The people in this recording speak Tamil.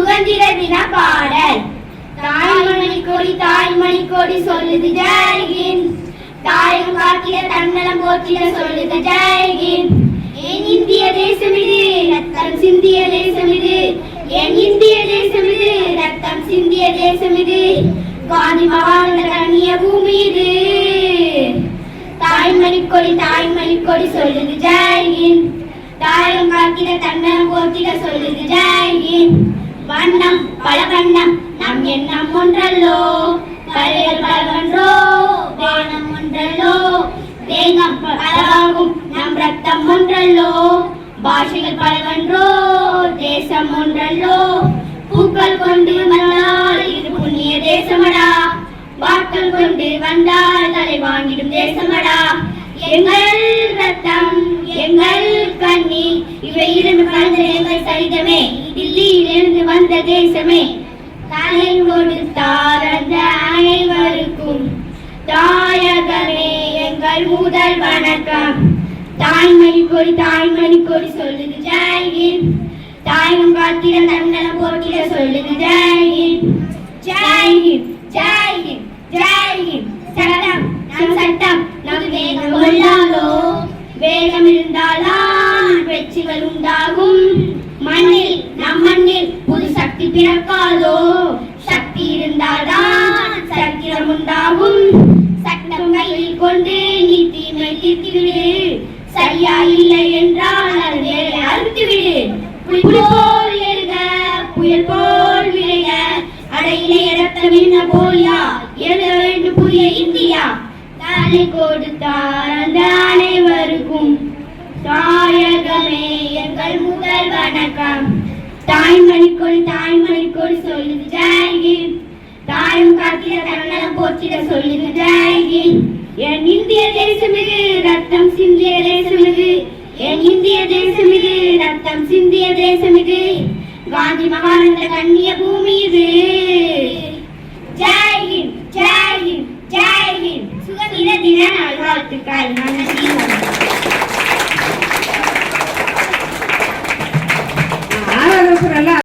சுதந்திர தின பாடல். தாய்மணி கொடி சொல்லுது ஜெய்ஹிந்த். தாயம் காக்கிற தன்னலம் போற்றிட சொல்லுது ஜெய்ஹிந்த். என் இந்திய தேசம் இது, ரத்தம் சிந்திய தேசம் இது. என் இந்திய தேசம் இது, ரத்தம் சிந்திய தேசம் இது. காந்தி மகானந்த கண்ணிய பூமி இது. தாய்மணி கொடி சொல்லுது ஜெய்ஹிந்த். தாயம் காக்கிற தன்னலம் போற்றிட சொல்லுது ஜெய்ஹிந்த். வண்ணம் பல வண்ணம் நம் எண்ணம் ஒன்றல்லோ, பறைகள் பலவன்றோ, வானம் ஒன்றல்லோ. தேகம் பலவாகும் நம் ரத்தம் ஒன்றல்லோ, பாஷைகள் பலவன்றோ, தேசம் ஒன்றல்லோ. பூக்கள் கொண்டு வந்தால் இது புண்ணிய தேசமடா, வாட்கள் கொண்டு வந்தால் தலை வாங்கிடும் தேசமடா. எங்கள் ரத்தம் எங்கள் கண்ணீர் இவை இரண்டு கலந்த எங்கள் சரிதமே, தில்லியிலிருந்து வந்த தேசமே. தலை கொடுத்தார் அந்த அனைவருக்கும் தாயகமே எங்கள் முதல் வணக்கம். தாய்மணி கொடி சொல்லுது ஜெய்ஹிந்த். தாயகம் காத்திட தன்னலம் போற்றிட சொல்லுது ஜெய்ஹிந்த். ஜெய்ஹிந்த் ஜெய்ஹிந்த் ஜெய்ஹிந்த். சட்டம் நம் சட்டம் நம் வேகம் கொள்ளாதோ, வேகம் இருந்தால்தான் வெற்றிகள் உண்டாகும். மண்ணில் நம் மண்ணில் புது சக்தி பிறக்காதோ, சக்தி இருந்தால்தான் சரித்திரம் உண்டாகும். சட்டம் கையில் கொண்டு நீ தீமை தீர்த்துவிடு, சரியா இல்லை என்றால் அது வேலை அறுத்துவிடு. புலி போல் எழுக புயல் போல் விளைக, அடையிலே ரத்தம் என்ன போலியா, எழுத வேண்டும் புதிய இந்தியா. தலை கொடுத்தார் அந்த அனைவருக்கும் தாயகமே எங்கள் முதல் வணக்கம். தாய்மணி கொடி சொல்லுது ஜெய்ஹிந்த். தாயம் காக்கிற தன்னலம் போற்றிட சொல்லுது ஜெய்ஹிந்த். என் இந்திய தேசம் இது, ரத்தம் சிந்திய தேசம் இது. என் இந்திய தேசம் இது, ரத்தம் சிந்திய தேசம் இது. காந்தி மகானந்த கண்ணிய பூமி இது. ஜெய்ஹிந்த் ஜெய்ஹிந்த் ஜெய்ஹிந்த். சுதந்திர தின நல்வாழ்த்துக்கள். நன்றி.